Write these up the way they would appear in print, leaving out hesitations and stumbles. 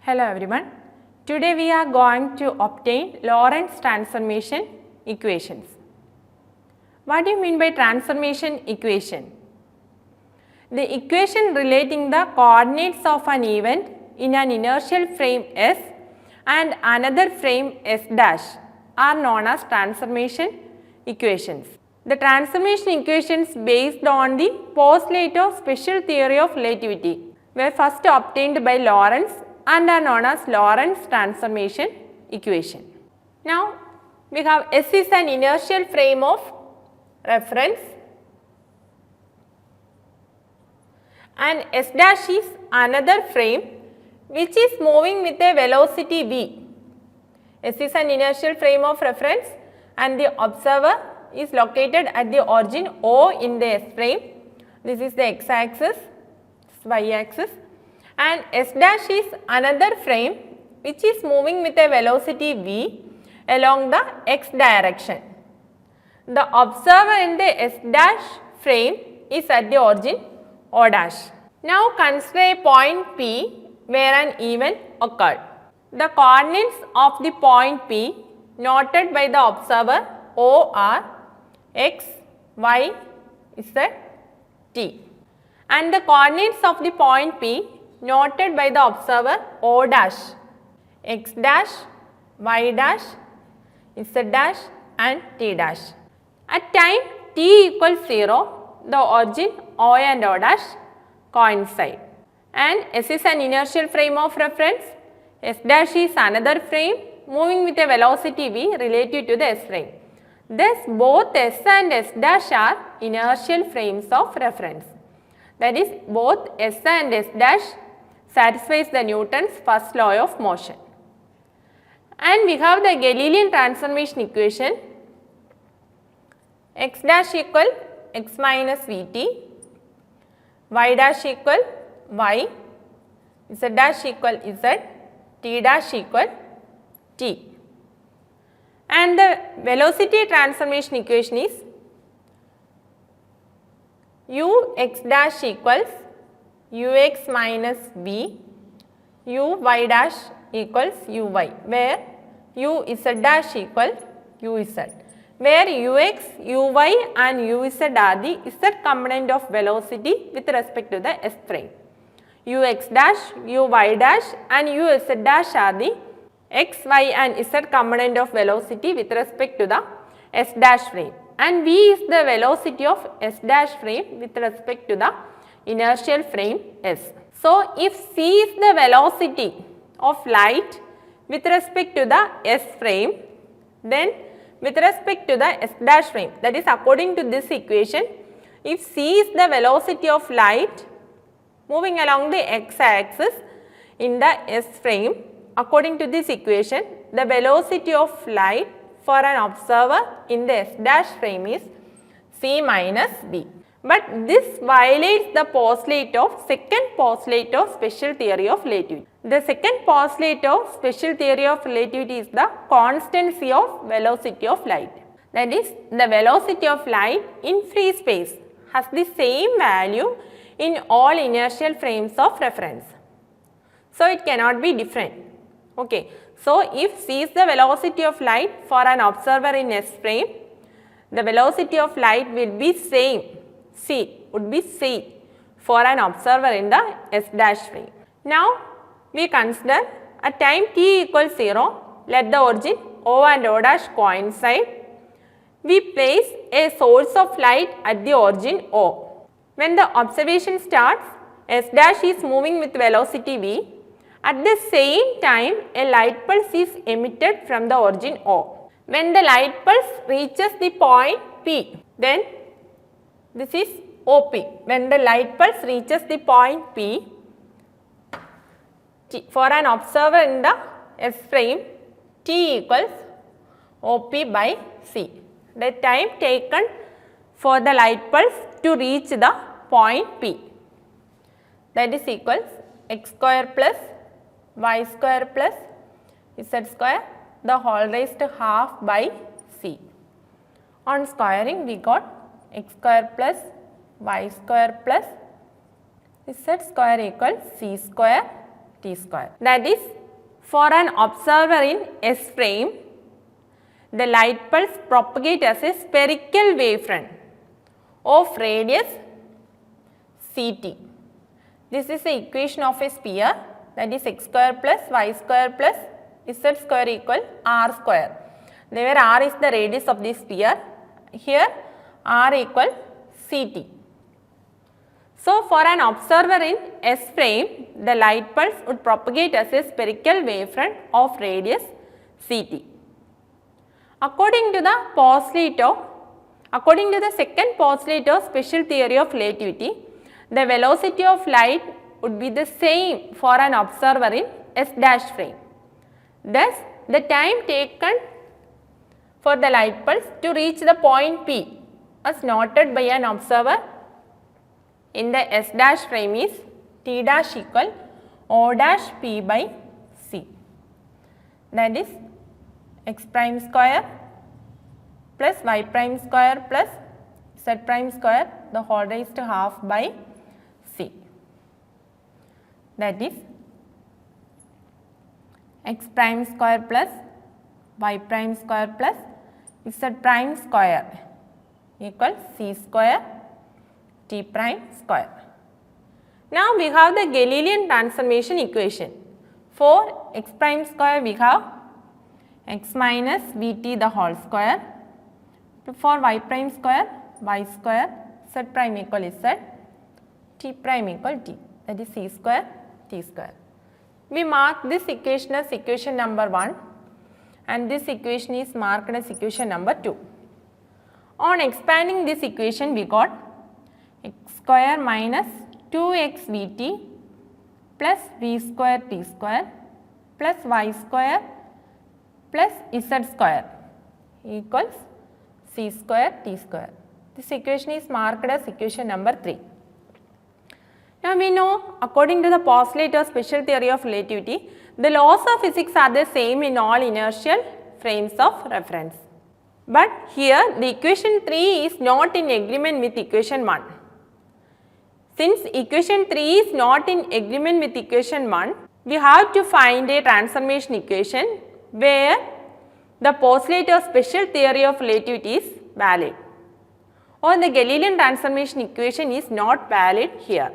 Hello everyone. Today we are going to obtain Lorentz transformation equations. What do you mean by transformation equation? The equation relating the coordinates of an event in an inertial frame S and another frame S dash are known as transformation equations. The transformation equations based on the postulate of special theory of relativity were first obtained by Lorentz and are known as Lorentz transformation equation. Now, we have S is an inertial frame of reference and S dash is another frame which is moving with a velocity v. S is an inertial frame of reference and the observer is located at the origin O in the S frame. This is the x axis, y axis, and S dash is another frame which is moving with a velocity v along the x direction. The observer in the S dash frame is at the origin O dash. Now consider a point P where an event occurred. The coordinates of the point P noted by the observer O are x, y, z, t, and the coordinates of the point P noted by the observer O dash, x dash, y dash, z dash and t dash. At time t equals 0, the origin O and O dash coincide, and S is an inertial frame of reference, S dash is another frame moving with a velocity v relative to the S frame. Thus, both S and S dash are inertial frames of reference. That is, both S and S dash satisfies the Newton's first law of motion. And we have the Galilean transformation equation x dash equal x minus vt, y dash equal y, z dash equal z, t dash equal t. And the velocity transformation equation is u x dash equals ux minus v, u y dash equals uy, where u z dash equal uz, where ux, uy and uz are the z component of velocity with respect to the S frame. Ux dash, uy dash and uz dash are the x, y and z component of velocity with respect to the S dash frame, and v is the velocity of S dash frame with respect to the inertial frame S. So, if c is the velocity of light with respect to the S frame, then with respect to the S dash frame, that is according to this equation, if c is the velocity of light moving along the x axis in the S frame, according to this equation, the velocity of light for an observer in the S dash frame is c minus v. But this violates the second postulate of special theory of relativity. The second postulate of special theory of relativity is the constancy of velocity of light. That is, the velocity of light in free space has the same value in all inertial frames of reference. So, it cannot be different. Okay. So, if c is the velocity of light for an observer in S frame, the velocity of light will be same, c would be c for an observer in the S dash frame. Now, we consider at time t equals 0, let the origin O and O dash coincide. We place a source of light at the origin O. When the observation starts, S dash is moving with velocity v. At the same time, a light pulse is emitted from the origin O. When the light pulse reaches the point P, then this is OP. When the light pulse reaches the point P, for an observer in the S frame, t equals OP by C. The time taken for the light pulse to reach the point P, that is equals x square plus y square plus z square the whole raised to half by c. On squaring, we got x square plus y square plus z square equals c square t square. That is For an observer in S frame, the light pulse propagates as a spherical wavefront of radius Ct. This is the equation of a sphere, that is x square plus y square plus z square equal r square. There r is the radius of the sphere, here r equal Ct. So, for an observer in S frame, the light pulse would propagate as a spherical wavefront of radius Ct. According to the second postulate of special theory of relativity, the velocity of light would be the same for an observer in S dash frame. Thus, the time taken for the light pulse to reach the point P as noted by an observer in the S dash frame is T dash equal O dash P by C, that is x prime square plus y prime square plus z prime square the whole raised to half by C, that is x prime square plus y prime square plus z prime square equals C square T prime square. Now, we have the Galilean transformation equation. For x prime square we have x minus Vt the whole square, for y prime square y square, z prime equal z, t prime equal t, that is c square t square. We mark this equation as equation number 1 and this equation is marked as equation number 2. On expanding this equation we got x square minus 2x Vt plus v square t square plus y square plus z square equals c square t square. This equation is marked as equation number 3. Now, we know according to the postulate of special theory of relativity, the laws of physics are the same in all inertial frames of reference. But here the equation 3 is not in agreement with equation 1. Since equation 3 is not in agreement with equation 1, we have to find a transformation equation where the postulate of special theory of relativity is valid, or the Galilean transformation equation is not valid here.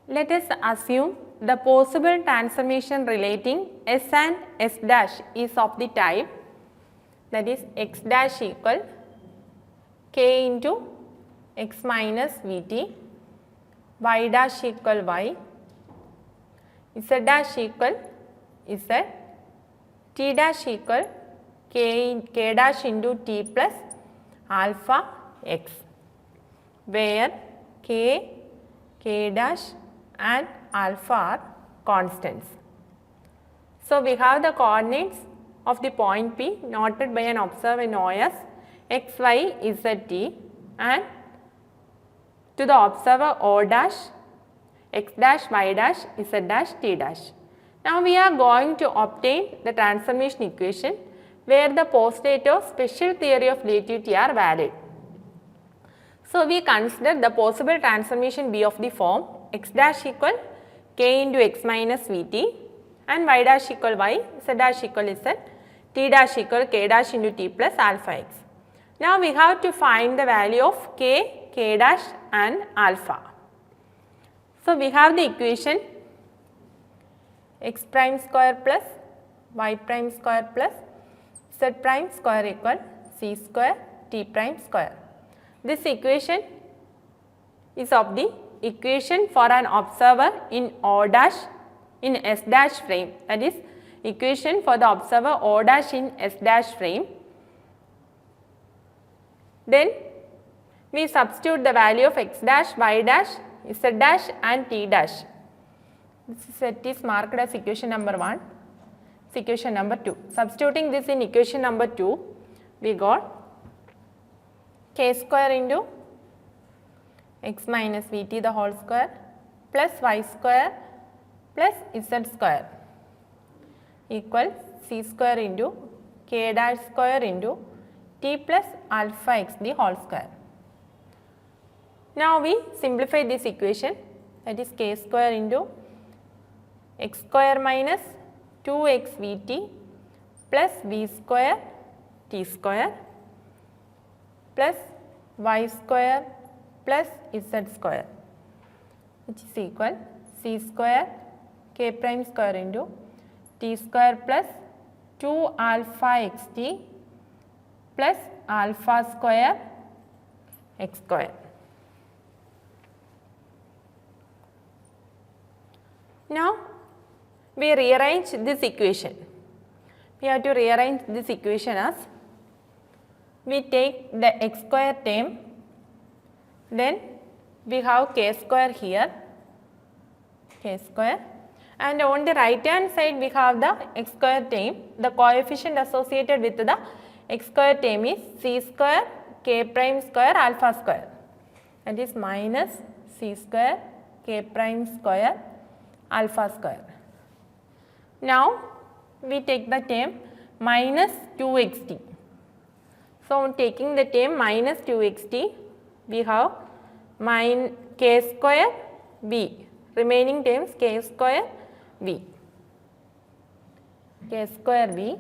Let us assume the possible transformation relating S and S dash is of the type, that is x dash equal k into x minus Vt, y dash equal y, z dash equal z, t dash equal k dash into t plus alpha x, where k dash and alpha are constants. So, we have the coordinates of the point P noted by an observer known as x, y, z, t, and to the observer O dash, x dash, y dash, z dash, t dash. Now, we are going to obtain the transformation equation where the postulate of special theory of relativity are valid. So, we consider the possible transformation be of the form x dash equal k into x minus Vt and y dash equal y, z dash equal z, t dash equal k dash into t plus alpha x. Now, we have to find the value of k dash and alpha. So, we have the equation x prime square plus y prime square plus z prime square equal c square t prime square. This equation is of the equation for an observer in O dash in S dash frame, that is equation for the observer O dash in S dash frame. Then we substitute the value of x dash, y dash, z dash and t dash. This set is marked as equation number 1, equation number 2. Substituting this in equation number 2, we got k square into x minus Vt the whole square plus y square plus z square equal c square into k dash square into t plus alpha x the whole square. Now, we simplify this equation, that is k square into x square minus 2x vt plus v square t square plus y square plus z square, which is equal c square k prime square into t square plus 2 alpha xt plus alpha square x square. Now, we rearrange this equation. We have to rearrange this equation as we take the x square term, then we have k square here, k square, and on the right hand side we have the x square term. The coefficient associated with the x square term is c square k prime square alpha square, that is minus c square k prime square alpha square. Now, we take the term minus 2xt. So, on taking the term minus 2xt, we have k square v, remaining terms k square v, k square v.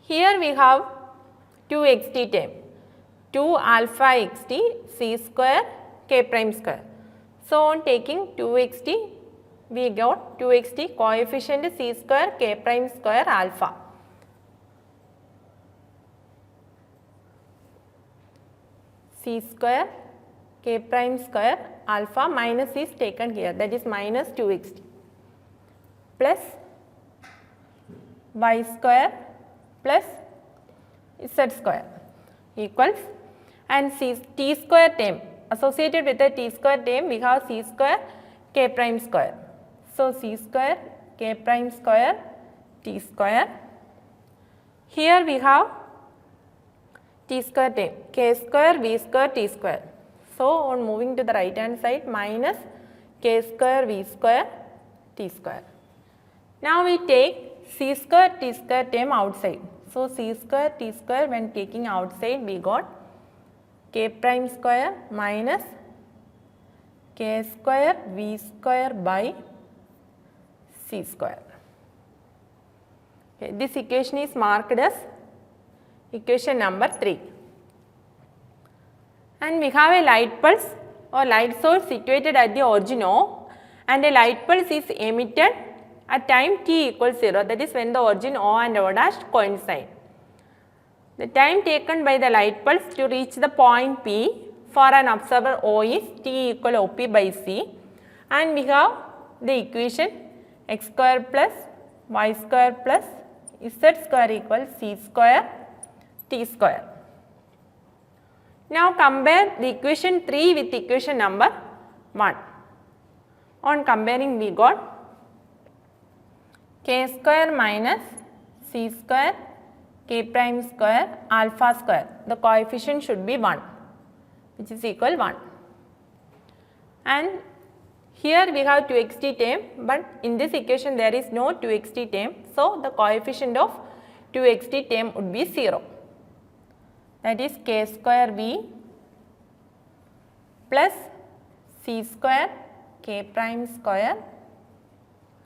Here we have 2xt term, 2 alpha xt c square k prime square. So, on taking 2xt, we got 2xt coefficient c square k prime square alpha. C square k prime square alpha minus is taken here, that is minus 2xt plus y square plus z square equals, and t square term associated with the t square term we have c square k prime square. So, c square k prime square t square. Here we have t square term k square v square t square. So, on moving to the right hand side minus k square v square t square. Now, we take c square t square term outside. So, c square t square when taking outside we got k prime square minus k square v square by c square. Okay, this equation is marked as equation number 3. And we have a light pulse or light source situated at the origin O, and a light pulse is emitted at time t equals 0, that is when the origin O and O dash coincide. The time taken by the light pulse to reach the point P for an observer O is t equal OP by C, and we have the equation x square plus y square plus z square equals c square t square. Now, compare the equation 3 with equation number 1. On comparing we got k square minus c square k prime square alpha square, the coefficient should be 1, which is equal 1, and here we have 2xt term, but in this equation there is no 2xt term. So, the coefficient of 2xt term would be 0, that is k square v plus c square k prime square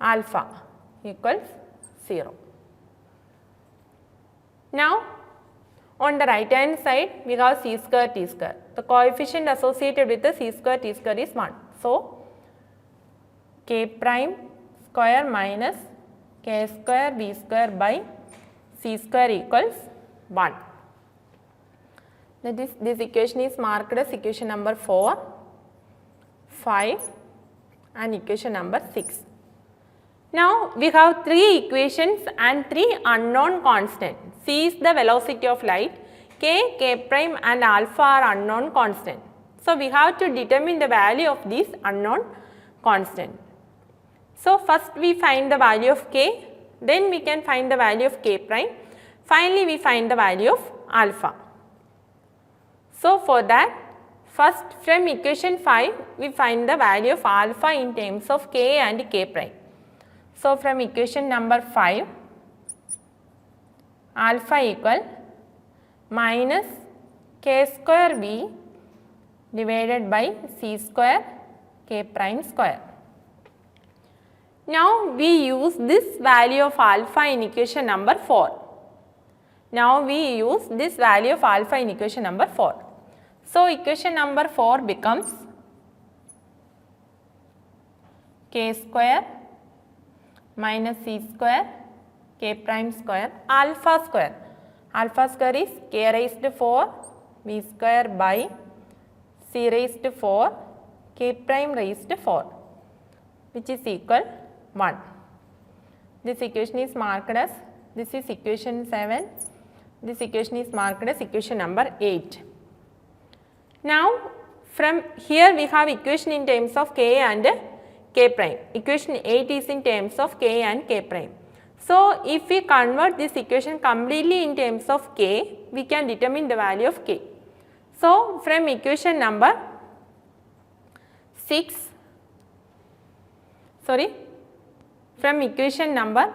alpha equals 0. Now, on the right hand side we have c square t square. The coefficient associated with the c square t square is 1. So, k prime square minus k square v square by c square equals 1. That is, this equation is marked as equation number 4, 5 and equation number 6. Now, we have 3 equations and 3 unknown constants. C is the velocity of light, k, k prime and alpha are unknown constant. So, we have to determine the value of these unknown constant. So, first we find the value of k, then we can find the value of k prime, finally we find the value of alpha. So, for that, first from equation 5 we find the value of alpha in terms of k and k prime. So, from equation number 5, alpha equal minus k square v divided by c square k prime square. Now we use this value of alpha in equation number 4. Now we use this value of alpha in equation number 4. So equation number 4 becomes k square minus c square k prime square alpha square. Alpha square is k raised to 4 v square by c raised to 4 k prime raised to 4, which is equal 1. This equation is marked as, this is equation 7, this equation is marked as equation number 8. Now from here we have equation in terms of k and k prime. Equation 8 is in terms of k and k prime. So if we convert this equation completely in terms of k, we can determine the value of k. So from equation number 6, from equation number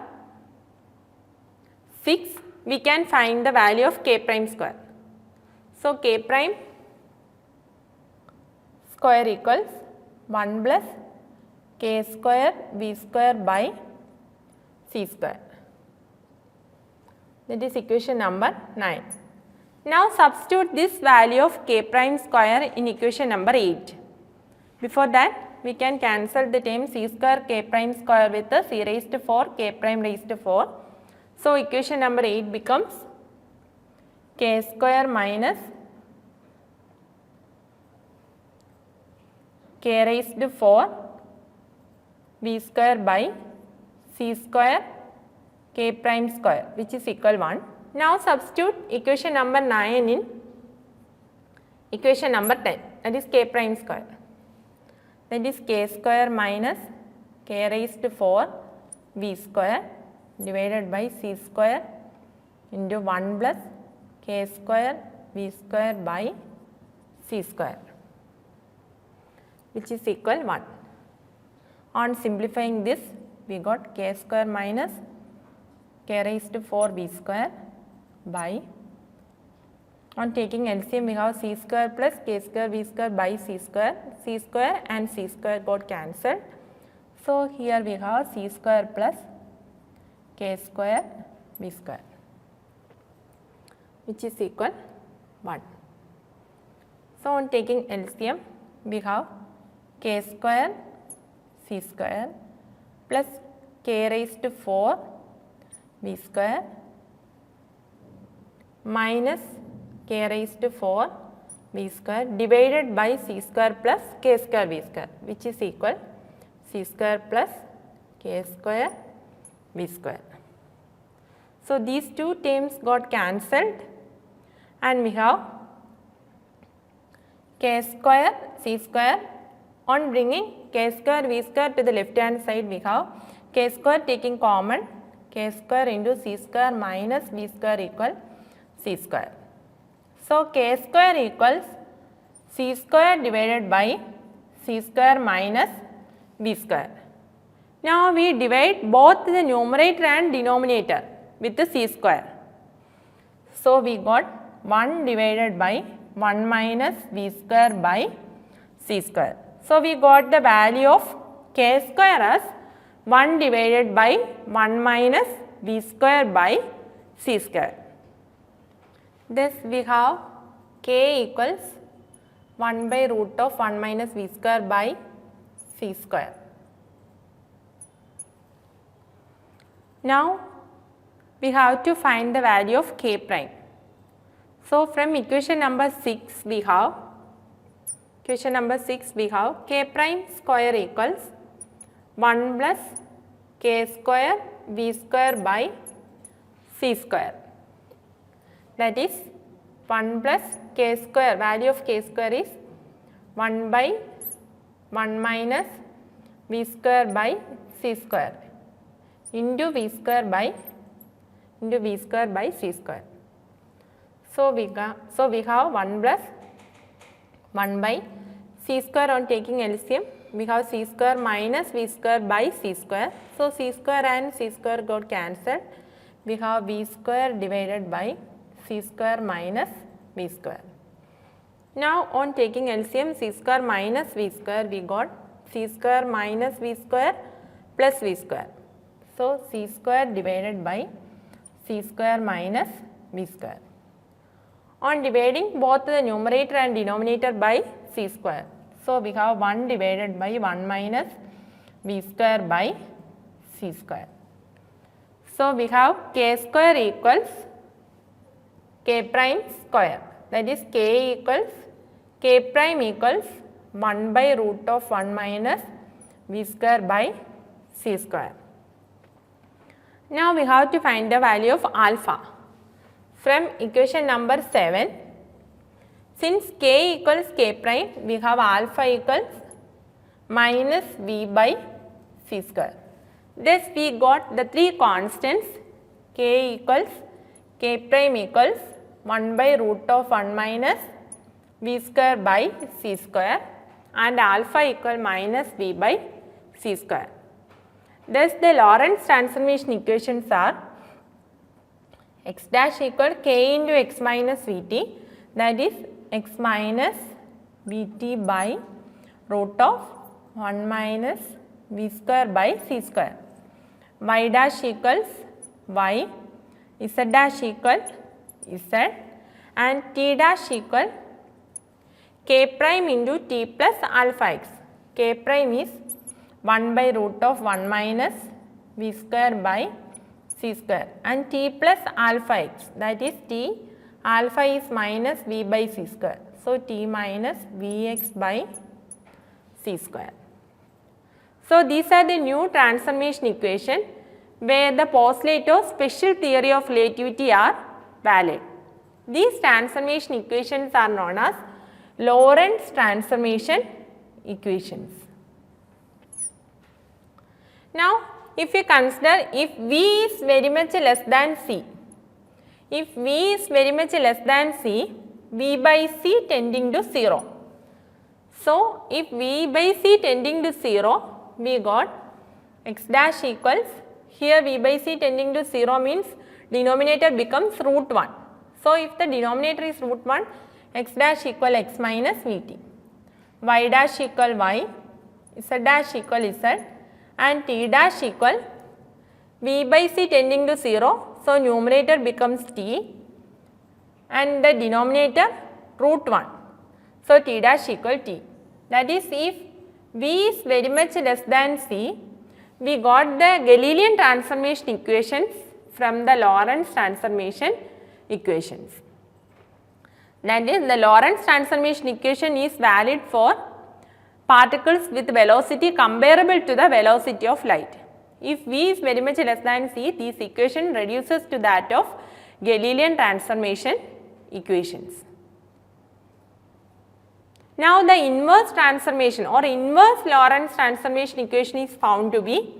6 we can find the value of k prime square. So k prime square equals 1 plus k square v square by c square. That is equation number 9. Now substitute this value of k prime square in equation number 8. Before that, we can cancel the term c square k prime square with the c raised to 4 k prime raised to 4. So equation number 8 becomes k square minus k raised to 4 v square by c square k prime square, which is equal 1. Now substitute equation number 9 in equation number 10, that is k prime square. That is k square minus k raised to 4 v square divided by c square into 1 plus k square v square by c square, which is equal 1. On simplifying this, we got k square minus k raised to 4 v square by, on taking LCM we have c square plus k square v square by c square and c square got cancelled. So here we have c square plus k square v square, which is equal 1. So on taking LCM we have k square c square plus k raised to 4 v square minus k raised to 4 v square divided by c square plus k square v square, which is equal c square plus k square v square. So these two terms got cancelled and we have k square c square. On bringing k square v square to the left hand side, we have k square taking common, k square into c square minus v square equal c square. So k square equals c square divided by c square minus v square. Now we divide both the numerator and denominator with the c square. So we got 1 divided by 1 minus v square by c square. So we got the value of k square as 1 divided by 1 minus v square by c square. Thus we have k equals 1 by root of 1 minus v square by c square. Now we have to find the value of k prime. So from equation number 6 we have k prime square equals 1 plus k square v square by c square. That is 1 plus k square, value of k square is 1 by 1 minus v square by c square into v square by c square. So we have 1 plus 1 by c square. On taking LCM we have c square minus v square by c square. So c square and c square got cancelled. We have v square divided by c square minus v square. Now on taking LCM c square minus v square, we got c square minus v square plus v square. So, c square divided by c square minus v square. On dividing both the numerator and denominator by c square. So, we have 1 divided by 1 minus v square by c square. So, we have k square equals k prime square, that is k equals k prime equals 1 by root of 1 minus v square by c square. Now, we have to find the value of alpha. From equation number 7, since k equals k prime, we have alpha equals minus v by c square. Thus, we got the three constants k equals k prime equals 1 by root of 1 minus v square by c square and alpha equal minus v by c square. Thus, the Lorentz transformation equations are x dash equal k into x minus vt, that is x minus vt by root of 1 minus v square by c square, y dash equals y, z dash equal z and t dash equal k prime into t plus alpha x. K prime is 1 by root of 1 minus v square by c square and t plus alpha x, that is t alpha is minus v by c square. So, t minus vx by c square. So, these are the new transformation equation where the Postleito's special theory of relativity are valid. These transformation equations are known as Lorentz transformation equations. Now, if you consider if v is very much less than c, if v is very much less than c, v by c tending to 0. So, if v by c tending to 0, we got x dash equals, here v by c tending to 0 means denominator becomes root 1. So, if the denominator is root 1, x dash equal x minus vt, y dash equal y, z dash equal z and t dash equal v by c tending to 0. So, numerator becomes t and the denominator root 1. So, t dash equal t. That is, if v is very much less than c, we got the Galilean transformation equations from the Lorentz transformation equations. That is, the Lorentz transformation equation is valid for particles with velocity comparable to the velocity of light. If v is very much less than c, this equation reduces to that of Galilean transformation equations. Now, the inverse transformation or inverse Lorentz transformation equation is found to be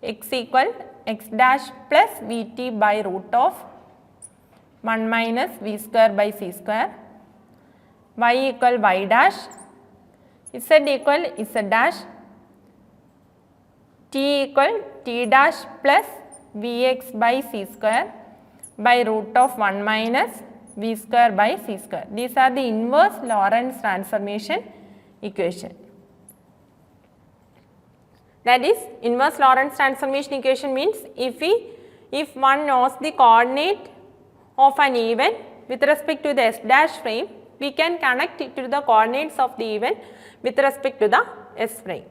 x equal x dash plus vt by root of 1 minus v square by c square, y equal y dash, z equal z dash, t equal t dash plus vx by c square by root of 1 minus v square by c square. These are the inverse Lorentz transformation equation. That is, inverse Lorentz transformation equation means if one knows the coordinate of an event with respect to the s dash frame, we can connect it to the coordinates of the event with respect to the s frame.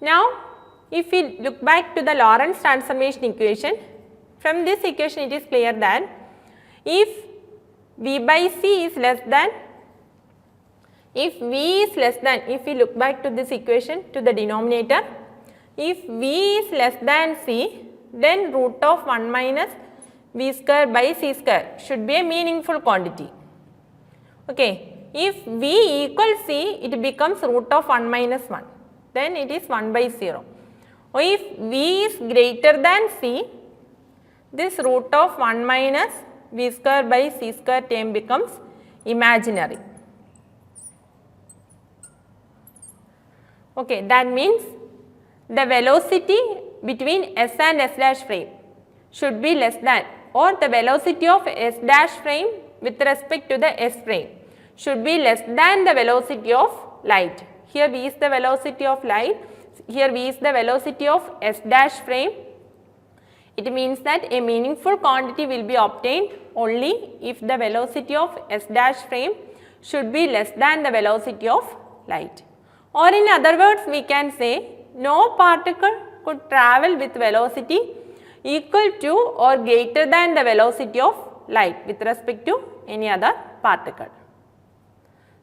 Now, if we look back to the Lorentz transformation equation, from this equation it is clear that if v by c is less than, if we look back to this equation to the denominator, if v is less than c, then root of 1 minus v square by c square should be a meaningful quantity. Okay. If v equals c, it becomes root of 1 minus 1, then it is 1 by 0. Or if v is greater than c, this root of 1 minus v square by c square term becomes imaginary. Okay, that means the velocity between s and s dash frame should be less than, or the velocity of s dash frame with respect to the s frame should be less than the velocity of light. Here v is the velocity of light, here v is the velocity of S dash frame. It means that a meaningful quantity will be obtained only if the velocity of S dash frame should be less than the velocity of light. Or in other words, we can say no particle could travel with velocity equal to or greater than the velocity of light with respect to any other particle.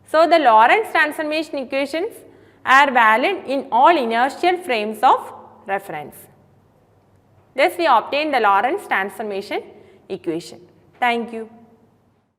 So, the Lorentz transformation equations are valid in all inertial frames of reference. Thus, we obtain the Lorentz transformation equation. Thank you.